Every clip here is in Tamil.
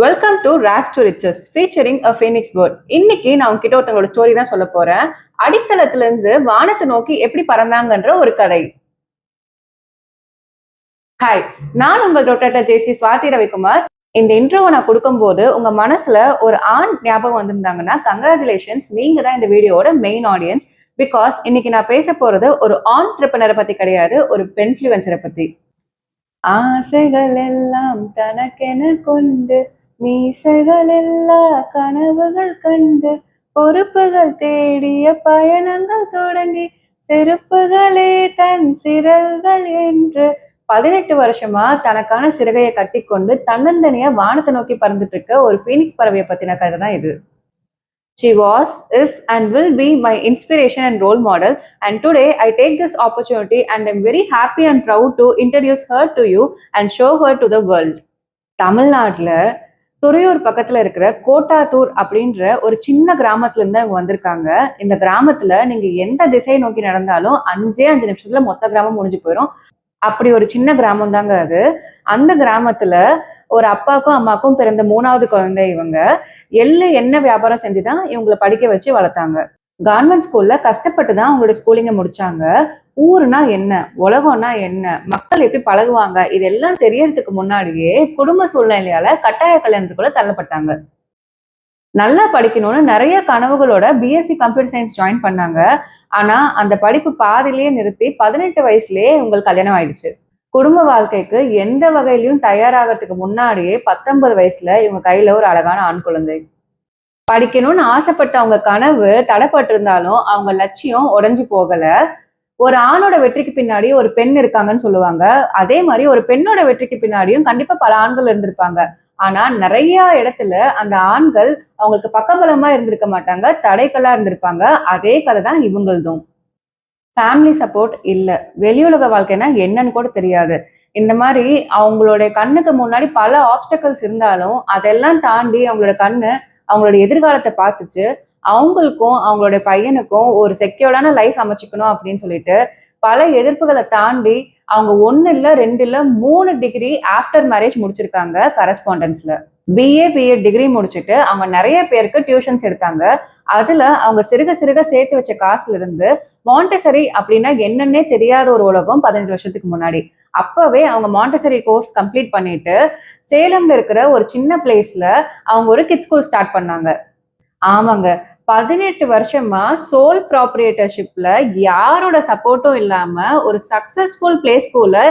Welcome to rags to riches featuring a phoenix bird. இன்னைக்கு நான் உங்ககிட்ட ஒருத்தவங்களோட ஸ்டோரி தான் சொல்ல போறேன். அடித்தளத்துல இருந்து வானத்தை நோக்கி எப்படி பறந்தாங்கன்ற ஒரு கதை. ஹாய், நான் உங்கள் டாக்டர் ஜேசி சுவாதி ரவிக்குமார். இந்த இன்ட்ரோவை நான் கொடுக்கும்போது உங்க மனசுல ஒரு ஆண் ஞாபகம் வந்திருந்தாங்கன்னா கங்க்ராச்சுலேஷன்ஸ், நீங்க தான் இந்த வீடியோவோட மெயின் ஆடியன்ஸ். பிகாஸ் இன்னைக்கு நான் பேச போறது ஒரு ஆண்ட்ரப்ரனரை பத்தி கிடையாது, ஒரு பென்ஃப்ளூயன்சரை பத்தி. ஆசைகள் எல்லாம் தனக்கென கொண்டு மீசைகள் எல்லா கனவுகள் கண்டு பொறுப்புகள் தேடிய பயணங்கள் தொடங்கி செருப்புகளே தன் சிறகுகள் என்று 18 வருஷமா தனக்கான சிறகையை கட்டிக்கொண்டு தன்னந்தனியா வானத்தை நோக்கி பறந்துட்டு இருக்க ஒரு ஃபீனிக்ஸ் பறவையை பத்தின கதை தான் இது. She was, is, and will be my inspiration and role model. And today I take this opportunity and I'm very happy and proud to introduce her to you and show her to the world. தமிழ்நாட்டுல துறையூர் பக்கத்துல இருக்கிற கோட்டாத்தூர் அப்படின்ற ஒரு சின்ன கிராமத்துல இருந்து அவங்க வந்திருக்காங்க. இந்த கிராமத்துல நீங்க எந்த திசையை நோக்கி நடந்தாலும் 5 நிமிஷத்துல மொத்த கிராமம் முடிஞ்சு போயிடும். அப்படி ஒரு சின்ன கிராமம் தாங்க அது. அந்த கிராமத்துல ஒரு அப்பாவுக்கும் அம்மாவுக்கும் பிறந்த 3வது குழந்தை இவங்க. எண்ணெய் வியாபாரம் செஞ்சுதான் இவங்களை படிக்க வச்சு வளர்த்தாங்க. கவர்மெண்ட் ஸ்கூல்ல கஷ்டப்பட்டு தான் அவங்களோட ஸ்கூலிங்க முடிச்சாங்க. ஊருனா என்ன, உலகம்னா என்ன, மக்கள் எப்படி பழகுவாங்க, இதெல்லாம் தெரியறதுக்கு முன்னாடியே குடும்ப சூழ்நிலையால கட்டாய கல்யாணத்துக்குள்ள தள்ளப்பட்டாங்க. நல்லா படிக்கணும்னு நிறைய கனவுகளோட பிஎஸ்சி கம்ப்யூட்டர் சயின்ஸ் ஜாயின் பண்ணாங்க. ஆனா அந்த படிப்பு பாதிலேயே நிறுத்தி 18 வயசுலயே உங்களுக்கு கல்யாணம் ஆயிடுச்சு. குடும்ப வாழ்க்கைக்கு எந்த வகையிலையும் தயாராகிறதுக்கு முன்னாடியே 19 வயசுல இவங்க கையில ஒரு அழகான ஆண் குழந்தை. படிக்கணும்னு ஆசைப்பட்ட அவங்க கனவு தடைப்பட்டு இருந்தாலும் அவங்க லட்சியம் உடைஞ்சு போகல. ஒரு ஆணோட வெற்றிக்கு பின்னாடி ஒரு பெண் இருக்காங்கன்னு சொல்லுவாங்க. அதே மாதிரி ஒரு பெண்ணோட வெற்றிக்கு பின்னாடியும் கண்டிப்பா பல ஆண்கள் இருந்திருப்பாங்க. ஆனா நிறைய இடத்துல அந்த ஆண்கள் அவங்களுக்கு பக்கபலமா இருந்திருக்க மாட்டாங்க, தடைக்கல்லா இருந்திருப்பாங்க. அதே கதை தான் இவங்களதும். ஃபேமிலி சப்போர்ட் இல்ல. வெளியுலக வாழ்க்கைன்னா என்னன்னு கூட தெரியாது. இந்த மாதிரி அவங்களுடைய கண்ணுக்கு முன்னாடி பல ஆப்ஸ்டக்கிள்ஸ் இருந்தாலும் அதெல்லாம் தாண்டி அவங்களோட கண்ணு அவங்களோட எதிர்காலத்தை பார்த்துச்சு. அவங்களுக்கும் அவங்களுடைய பையனுக்கும் ஒரு செக்யூர்டான லைஃப் அமைச்சுக்கணும் அப்படின்னு சொல்லிட்டு பல எதிர்ப்புகளை தாண்டி அவங்க 1 இல்ல 2 இல்ல 3 டிகிரி ஆஃப்டர் மேரேஜ் முடிச்சிருக்காங்க கரஸ்பாண்டன்ஸ்ல. பிஏ பிஎட் டிகிரி முடிச்சுட்டு அவங்க நிறைய பேருக்கு டியூஷன்ஸ் எடுத்தாங்க. அதுல அவங்க சிறுக சிறுக சேர்த்து வச்ச காசுல இருந்து மாண்டெசரி அப்படின்னா என்னன்னே தெரியாத ஒரு உலகம் 15 வருஷத்துக்கு முன்னாடி. அப்பவே அவங்க மாண்டெசரி கோர்ஸ் கம்ப்ளீட் பண்ணிட்டு சேலம்ல இருக்கிற ஒரு சின்ன பிளேஸ்ல அவங்க ஒரு கிட்ஸ் ஸ்கூல் ஸ்டார்ட் பண்ணாங்க. ஆமாங்க, 18 வருஷமா சோல் ப்ராப்ரியேட்டர்ஷிப்ல யாரோட சப்போர்ட்டும் இல்லாம ஒரு சக்சஸ்ஃபுல் பிளே ஸ்கூல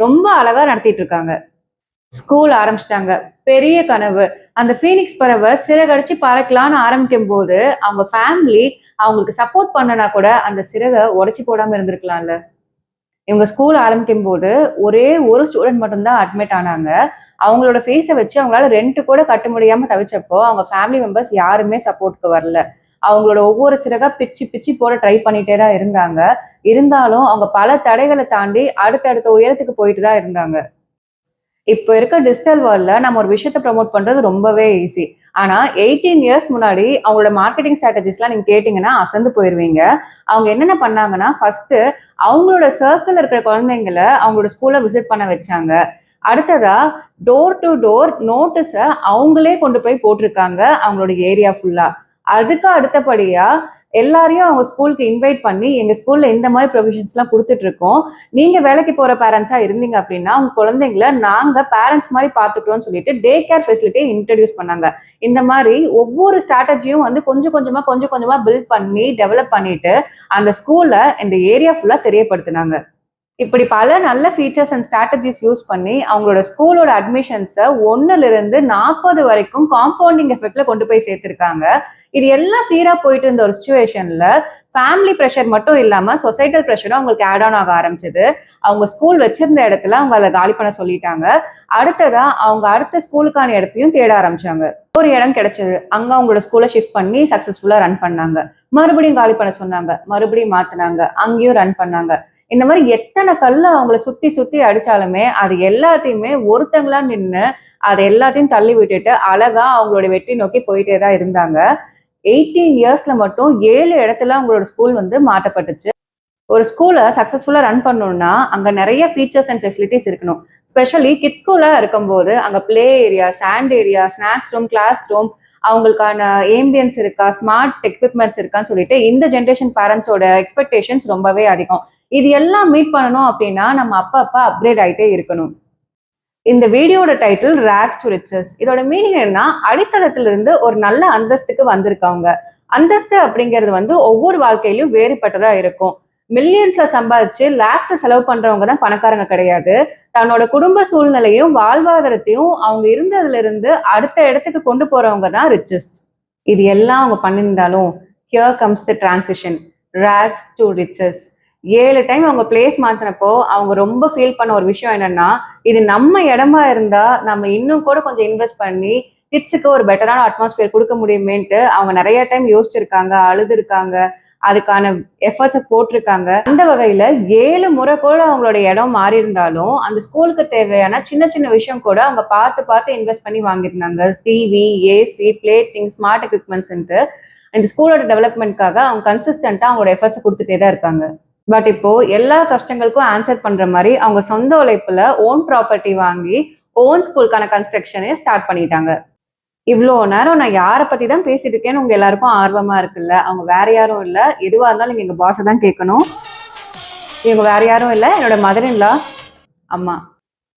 ரொம்ப அழகா நடத்திட்டு இருக்காங்க. ஸ்கூல் ஆரம்பிச்சிட்டாங்க. பெரிய கனவு. அந்த ஃபீனிக்ஸ் பறவை சிறகடிச்சு பறக்கலான்னு ஆரம்பிக்கும் போது அவங்க ஃபேமிலி அவங்களுக்கு சப்போர்ட் பண்ணனா கூட அந்த சிறகை உடைச்சு போடாம இருந்திருக்கலாம்ல. இவங்க ஸ்கூல் ஆரம்பிக்கும் போது ஒரே ஒரு ஸ்டூடெண்ட் மட்டும்தான் அட்மிட் ஆனாங்க. அவங்களோட ஃபேஸை வச்சு அவங்களால ரெண்ட் கூட கட்ட முடியாம தவிச்சப்போ அவங்க ஃபேமிலி மெம்பர்ஸ் யாருமே சப்போர்ட்க்கு வரல. அவங்களோட ஒவ்வொரு சிறகா பிச்சு பிச்சு போட ட்ரை பண்ணிட்டே தான் இருந்தாங்க. இருந்தாலும் அவங்க பல தடைகளை தாண்டி அடுத்தடுத்த உயரத்துக்கு போயிட்டு தான் இருந்தாங்க. இப்போ இருக்க டிஜிட்டல் வேர்ல்ட்ல நம்ம ஒரு விஷயத்த ப்ரமோட் பண்றது ரொம்பவே ஈஸி. ஆனா 18 இயர்ஸ் முன்னாடி அவங்களோட மார்க்கெட்டிங் ஸ்ட்ராட்டஜிஸ்லாம் நீங்க கேட்டீங்கன்னா அசந்து போயிருவீங்க. அவங்க என்னென்ன பண்ணாங்கன்னா ஃபர்ஸ்ட் அவங்களோட சர்க்கிள் இருக்கிற குழந்தைங்களை அவங்களோட ஸ்கூல்ல விசிட் பண்ண வச்சாங்க. அடுத்ததா டோர் டு டோர் நோட்டீஸ அவங்களே கொண்டு போய் போட்டிருக்காங்க அவங்களோட ஏரியா ஃபுல்லா. அதுக்கு அடுத்தபடியா எல்லாரையும் அவங்க ஸ்கூலுக்கு இன்வைட் பண்ணி எங்க ஸ்கூல்ல இந்த மாதிரி ப்ரொவிஷன்ஸ் எல்லாம் கொடுத்துட்டு இருக்கோம். நீங்க வேலைக்கு போற பேரண்ட்ஸா இருந்தீங்க அப்படின்னா உங்க குழந்தைங்களை நாங்க பேரண்ட்ஸ் மாதிரி பாத்துக்கிறோம்னு சொல்லிட்டு டே கேர் ஃபெசிலிட்டியை இன்ட்ரடியூஸ் பண்ணாங்க. இந்த மாதிரி ஒவ்வொரு ஸ்ட்ராட்டஜியும் வந்து கொஞ்சம் கொஞ்சமா பில்ட் பண்ணி டெவலப் பண்ணிட்டு அந்த ஸ்கூல்ல இந்த ஏரியா ஃபுல்லா தெரியப்படுத்தினாங்க. இப்படி பல நல்ல ஃபீச்சர்ஸ் அண்ட் ஸ்ட்ராட்டஜிஸ் யூஸ் பண்ணி அவங்களோட ஸ்கூலோட அட்மிஷன்ஸை 1ல இருந்து 40 வரைக்கும் காம்பவுண்டிங் எஃபெக்ட்ல கொண்டு போய் சேர்த்திருக்காங்க. இது எல்லாம் சீரா போயிட்டு இருந்த ஒரு சுச்சுவேஷன்ல ஃபேமிலி ப்ரெஷர் மட்டும் இல்லாம சொசைட்டல் ப்ரெஷரும் அவங்களுக்கு ஆட் ஆன் ஆக ஆரம்பிச்சது. அவங்க ஸ்கூல் வச்சிருந்த இடத்துல அவங்க அதை காலி பண்ண சொல்லிட்டாங்க. அடுத்ததா அவங்க அடுத்த ஸ்கூலுக்கான இடத்தையும் தேட ஆரம்பிச்சாங்க. ஒரு இடம் கிடைச்சது. அங்க அவங்களோட ஸ்கூலை ஷிஃப்ட் பண்ணி சக்சஸ்ஃபுல்லா ரன் பண்ணாங்க. மறுபடியும் காலி பண்ண சொன்னாங்க, மறுபடியும் மாத்தினாங்க, அங்கேயும் ரன் பண்ணாங்க. இந்த மாதிரி எத்தனை கல்ல அவங்கள சுத்தி சுத்தி அடிச்சாலுமே அது எல்லாத்தையுமே ஒருத்தங்களா நின்று அதை எல்லாத்தையும் தள்ளி விட்டுட்டு அழகா அவங்களோட வெற்றி நோக்கி போயிட்டே தான் இருந்தாங்க. 18 இயர்ஸ்ல மட்டும் 7 இடத்துல அவங்களோட ஸ்கூல் வந்து மாற்றப்பட்டுச்சு. ஒரு ஸ்கூலை சக்ஸஸ்ஃபுல்லாக ரன் பண்ணணும்னா அங்கே நிறைய ஃபீச்சர்ஸ் அண்ட் ஃபெசிலிட்டிஸ் இருக்கணும். ஸ்பெஷலி கிட்ஸ் ஸ்கூலாக இருக்கும்போது அங்கே play area, sand area, snacks room, class room, அவங்களுக்கான ஏம்பியன்ஸ் இருக்கா, ஸ்மார்ட் எக்யூப்மெண்ட்ஸ் இருக்கான்னு சொல்லிட்டு இந்த ஜென்ரேஷன் பேரண்ட்ஸோட எக்ஸ்பெக்டேஷன்ஸ் ரொம்பவே அதிகம். இது எல்லாம் மீட் பண்ணணும் அப்படின்னா நம்ம அப்பப்போ அப்கிரேட் ஆகிட்டே இருக்கணும். இந்த வீடியோட டைட்டில் ரேக்ஸ் டு ரிச்சஸ். இதோட மீனிங் என்னன்னா, அடித்தளத்திலிருந்து ஒரு நல்ல அந்தஸ்துக்கு வந்திருக்காங்க. அந்தஸ்து அப்படிங்கிறது ஒவ்வொரு வாழ்க்கையிலும் வேறுபட்டதா இருக்கும். மில்லியன்ஸ்ல சம்பாதிச்சு லேக்ஸ்ல செலவு பண்றவங்க தான் பணக்காரங்க கிடையாது. தன்னோட குடும்ப சூழ்நிலையும் வாழ்வாதாரத்தையும் அவங்க இருந்ததுல இருந்து அடுத்த இடத்துக்கு கொண்டு போறவங்க தான் ரிச்சஸ்ட். இது எல்லாம் அவங்க பண்ணியிருந்தாலும் here comes the transition, rags to riches. 7 time அவங்க பிளேஸ் மாத்தினப்போ அவங்க ரொம்ப ஃபீல் பண்ண ஒரு விஷயம் என்னன்னா, இது நம்ம இடமா இருந்தா நம்ம இன்னும் கூட கொஞ்சம் இன்வெஸ்ட் பண்ணி கிட்ஸுக்கு ஒரு பெட்டரான அட்மாஸ்பியர் கொடுக்க முடியுமேன்ட்டு அவங்க நிறைய டைம் யோசிச்சிருக்காங்க, அழுதுருக்காங்க, அதுக்கான எஃபர்ட்ஸை போட்டிருக்காங்க. அந்த வகையில 7 முறை கூட அவங்களோட இடம் மாறி இருந்தாலும் அந்த ஸ்கூலுக்கு தேவையான சின்ன சின்ன விஷயம் கூட அவங்க பார்த்து பார்த்து இன்வெஸ்ட் பண்ணி வாங்கியிருந்தாங்க. TV, AC, play things, smart எக்யூப்மெண்ட்ஸ்ன்ட்டு இந்த ஸ்கூலோட டெவலப்மெண்ட்காக அவங்க கன்சிஸ்டண்டா அவங்களோட எஃபர்ட்ஸை கொடுத்துட்டே தான் இருக்காங்க. பட் இப்போ எல்லா கஷ்டங்களுக்கும் ஆன்சர் பண்ற மாதிரி அவங்க சொந்த உழைப்புல ஓன் ப்ராப்பர்ட்டி வாங்கி ஓன் ஸ்கூலுக்கான கன்ஸ்ட்ரக்ஷனே ஸ்டார்ட் பண்ணிட்டாங்க. இவ்வளோ நேரம் நான் யாரை பத்தி தான் பேசிட்டு இருக்கேன்னு உங்க எல்லாருக்கும் ஆர்வமா இருக்குல்ல. அவங்க வேற யாரும் இல்ல, எதுவா இருந்தாலும் நீங்க எங்க பாஸை தான் கேட்கணும். இவங்க வேற யாரும் இல்ல, என்னோட மதர் இன் லா அம்மா.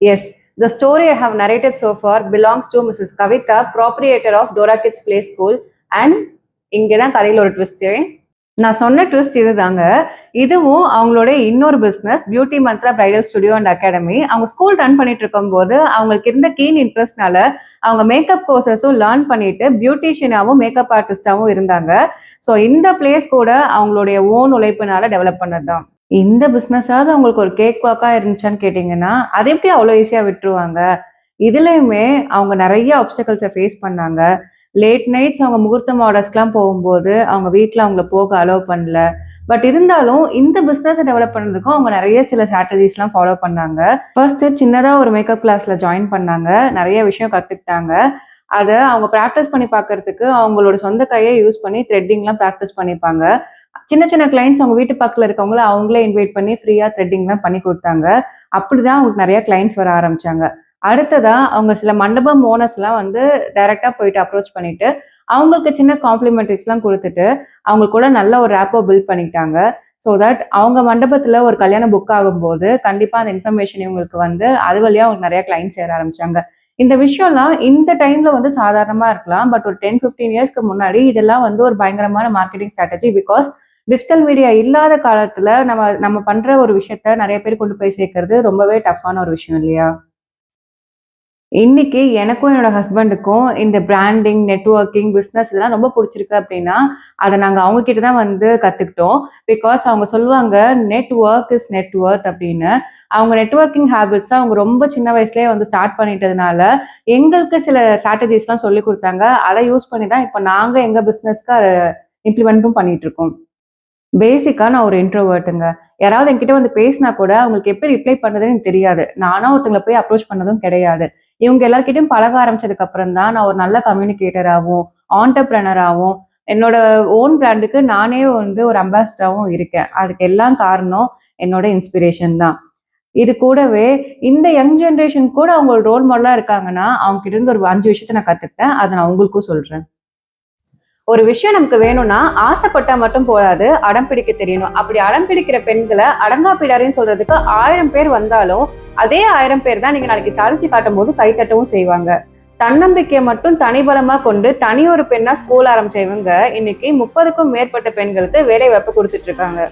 Yes, the story I have narrated so far belongs to Mrs. Kavita, proprietor of Dora Kids Play School. And இங்கதான் கதையில் ஒரு ட்விஸ்ட். நான் சொன்ன ட்விஸ்ட் இதுதாங்க. இதுவும் அவங்களோட இன்னொரு business, beauty Mantra bridal studio and academy. அவங்க ஸ்கூல் ரன் பண்ணிட்டு இருக்கும் போது அவங்களுக்கு இருந்த கீன் இன்ட்ரெஸ்ட்னால அவங்க மேக்கப் கோர்சஸும் லேர்ன் பண்ணிட்டு பியூட்டிஷியனாகவும் மேக்கப் ஆர்டிஸ்டாகவும் இருந்தாங்க. ஸோ இந்த பிளேஸ் கூட அவங்களுடைய ஓன் உழைப்புனால டெவலப் பண்ணது தான். இந்த பிஸ்னஸாவது அவங்களுக்கு ஒரு கேக் வாக்கா இருந்துச்சான்னு கேட்டிங்கன்னா அது எப்படி அவ்வளோ ஈஸியாக விட்டுருவாங்க? இதுலையுமே அவங்க நிறைய ஆப்ஸ்டக்கல்ஸை ஃபேஸ் பண்ணாங்க. லேட் நைட்ஸ் அவங்க முகூர்த்தம் ஆர்டர்ஸ்க்குலாம் போகும்போது அவங்க வீட்டில் அவங்கள போக அலோவ் பண்ணல. பட் இருந்தாலும் இந்த பிஸ்னஸை டெவலப் பண்ணுறதுக்கும் அவங்க நிறைய சில ஸ்ட்ராட்டஜிஸ்லாம் ஃபாலோ பண்ணாங்க. ஃபர்ஸ்ட் சின்னதாக ஒரு மேக்கப் கிளாஸில் ஜாயின் பண்ணாங்க, நிறைய விஷயம் கற்றுக்கிட்டாங்க. அதை அவங்க ப்ராக்டிஸ் பண்ணி பார்க்கறதுக்கு அவங்களோட சொந்த கையை யூஸ் பண்ணி த்ரெட்டிங்லாம் ப்ராக்டிஸ் பண்ணிப்பாங்க. சின்ன சின்ன கிளைண்ட்ஸ் அவங்க வீட்டு பக்கத்தில் இருக்கவங்கள அவங்களே இன்வைட் பண்ணி ஃப்ரீயாக த்ரெட்டிங்லாம் பண்ணி கொடுத்தாங்க. அப்படிதான் அவங்களுக்கு நிறைய கிளைண்ட்ஸ் வர ஆரம்பிச்சாங்க. அடுத்ததா அவங்க சில மண்டபம் ஓனர்ஸ்லாம் டைரக்டா போயிட்டு அப்ரோச் பண்ணிட்டு அவங்களுக்கு சின்ன காம்ப்ளிமெண்ட்ரிஸ்லாம் கொடுத்துட்டு அவங்க கூட நல்ல ஒரு ரேப்போ பில்ட் பண்ணிட்டாங்க. ஸோ தட் அவங்க மண்டபத்துல ஒரு கல்யாணம் புக் ஆகும்போது கண்டிப்பா அந்த இன்ஃபர்மேஷன் இவங்களுக்கு அது வழியா அவங்களுக்கு நிறைய கிளைண்ட்ஸ் சேர ஆரம்பிச்சாங்க. இந்த விஷயம்லாம் இந்த டைம்ல சாதாரணமா இருக்கலாம். பட் ஒரு 10-15 இயர்ஸ்க்கு முன்னாடி இதெல்லாம் ஒரு பயங்கரமான marketing strategy. Because digital media இல்லாத காலத்துல நம்ம பண்ற ஒரு விஷயத்த நிறைய பேர் கொண்டு போய் சேர்க்கறது ரொம்பவே டஃப்பான ஒரு விஷயம் இல்லையா? இன்னைக்கு எனக்கும் என்னோட ஹஸ்பண்டுக்கும் இந்த பிராண்டிங், நெட்வொர்க்கிங், பிஸ்னஸ் இதெல்லாம் ரொம்ப பிடிச்சிருக்கு அப்படின்னா அதை நாங்கள் அவங்க கிட்ட தான் கற்றுக்கிட்டோம். பிகாஸ் அவங்க சொல்லுவாங்க நெட்வொர்க் இஸ் நெட்வொர்க் அப்படின்னு. அவங்க நெட்வொர்க்கிங் ஹேபிட்ஸை அவங்க ரொம்ப சின்ன வயசுலேயே ஸ்டார்ட் பண்ணிட்டதுனால எங்களுக்கு சில ஸ்ட்ராட்டஜிஸ்லாம் சொல்லி கொடுத்தாங்க. அதை யூஸ் பண்ணி தான் இப்போ நாங்கள் எங்கள் பிஸ்னஸ்க்கு அதை இம்ப்ளிமெண்ட்டும் பண்ணிட்டு இருக்கோம். பேசிக்கா நான் ஒரு இன்ட்ரோவர்ட்டுங்க. யாராவது என்கிட்ட பேசினா கூட அவங்களுக்கு எப்படி ரிப்ளை பண்ணுறதுன்னு எனக்கு தெரியாது. நானும் ஒருத்தங்களை போய் அப்ரோச் பண்ணதும் கிடையாது. இவங்க எல்லார்கிட்டையும் பழக ஆரம்பிச்சதுக்கு அப்புறம் தான் நான் ஒரு நல்ல கம்யூனிகேட்டராகவும் ஆண்டர்பிரனராகவும் என்னோட ஓன் பிராண்டுக்கு நானே ஒரு அம்பாசிடராகவும் இருக்கேன். அதுக்கு எல்லாம் காரணம் என்னோட இன்ஸ்பிரேஷன் தான். இது கூடவே இந்த யங் ஜென்ரேஷன் கூட அவங்க ரோல் மாடலா இருக்காங்கன்னா அவங்க கிட்ட இருந்து ஒரு 5 விஷயத்த நான் கத்துக்கிட்டேன். அதை நான் உங்களுக்கும் சொல்றேன். ஒரு விஷயம் நமக்கு வேணும்னா ஆசைப்பட்டா மட்டும் போதாது, அடம் பிடிக்க தெரியணும். அப்படி அடம் பிடிக்கிற பெண்களை அடங்கா பிடாரின்னு சொல்றதுக்கு 1000 பேர் வந்தாலும் அதே 1000 பேர் தான் நீங்க நாளைக்கு சாதிச்சு காட்டும் போது கைத்தட்டவும் செய்வாங்க. தன்னம்பிக்கையை மட்டும் தனிபலமா கொண்டு தனி ஒரு பெண்ணா ஸ்கூல் ஆரம்பிச்ச இவங்க இன்னைக்கு 30க்கும் மேற்பட்ட பெண்களுக்கு வேலை வாய்ப்பு கொடுத்துட்டு இருக்காங்க.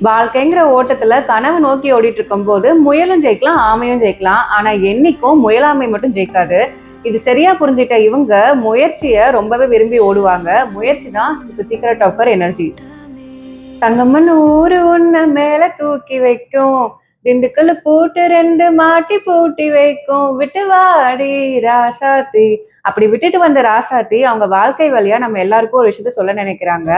வாழ்க்கைங்கிற ஓட்டத்துல கனவு நோக்கி ஓடிட்டு இருக்கும் போது முயலும் ஜெயிக்கலாம், ஆமையும் ஜெயிக்கலாம். ஆனா என்னைக்கும் முயலாமை மட்டும் ஜெயிக்காது. இது சரியா புரிஞ்சிட்ட இவங்க முயற்சியை ரொம்பவே விரும்பி ஓடுவாங்க. முயற்சி தான் it's secret of her energy. தங்கம்மன் ஊரு உன்ன மேல தூக்கி வைக்கும், திண்டுக்கல் போட்டு 2 மாட்டி பூட்டி வைக்கும், விட்டு வாடி ராசாத்தி. அப்படி விட்டுட்டு வந்த ராசாத்தி அவங்க வாழ்க்கை வழியா நம்ம எல்லாருக்கும் ஒரு விஷயத்த சொல்ல நினைக்கிறாங்க.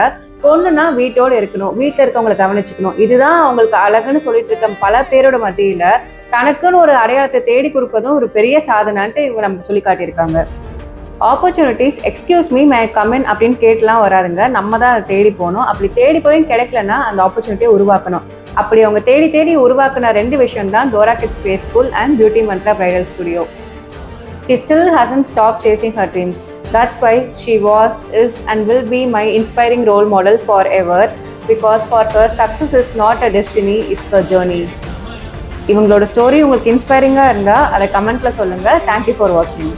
பொண்ணுன்னா வீட்டோட இருக்கணும், வீட்டுல இருக்கவங்களை கவனிச்சுக்கணும். இதுதான் அவங்களுக்கு அழகுன்னு சொல்லிட்டு இருக்க பல பேரோட மத்தியில தனக்குன்னு ஒரு அடையாளத்தை தேடி கொடுப்பதும் ஒரு பெரிய சாதனைன்ட்டு இவங்க நமக்கு சொல்லி காட்டியிருக்காங்க. Opportunities excuse me may come in அப்படின்னு கேட்டுலாம் வராதுங்க. நம்ம தான் அதை தேடி போகணும். அப்படி தேடி போய் கிடைக்கலன்னா அந்த ஆப்பர்ச்சுனிட்டியை உருவாக்கணும். அப்படி அவங்க தேடி தேடி உருவாக்குன 2 விஷயம் தான் Dora kids play school and beauty Mantra bridal studio. She still hasn't stopped chasing her dreams. That's why she was, is and will be my inspiring role model forever, because for her success is not a destiny, it's a journey. இவங்களோட ஸ்டோரி உங்களுக்கு இன்ஸ்பைரிங்காக இருந்தால் அதை கமெண்ட்டில் சொல்லுங்கள். தேங்க்யூ ஃபார் வாட்சிங்.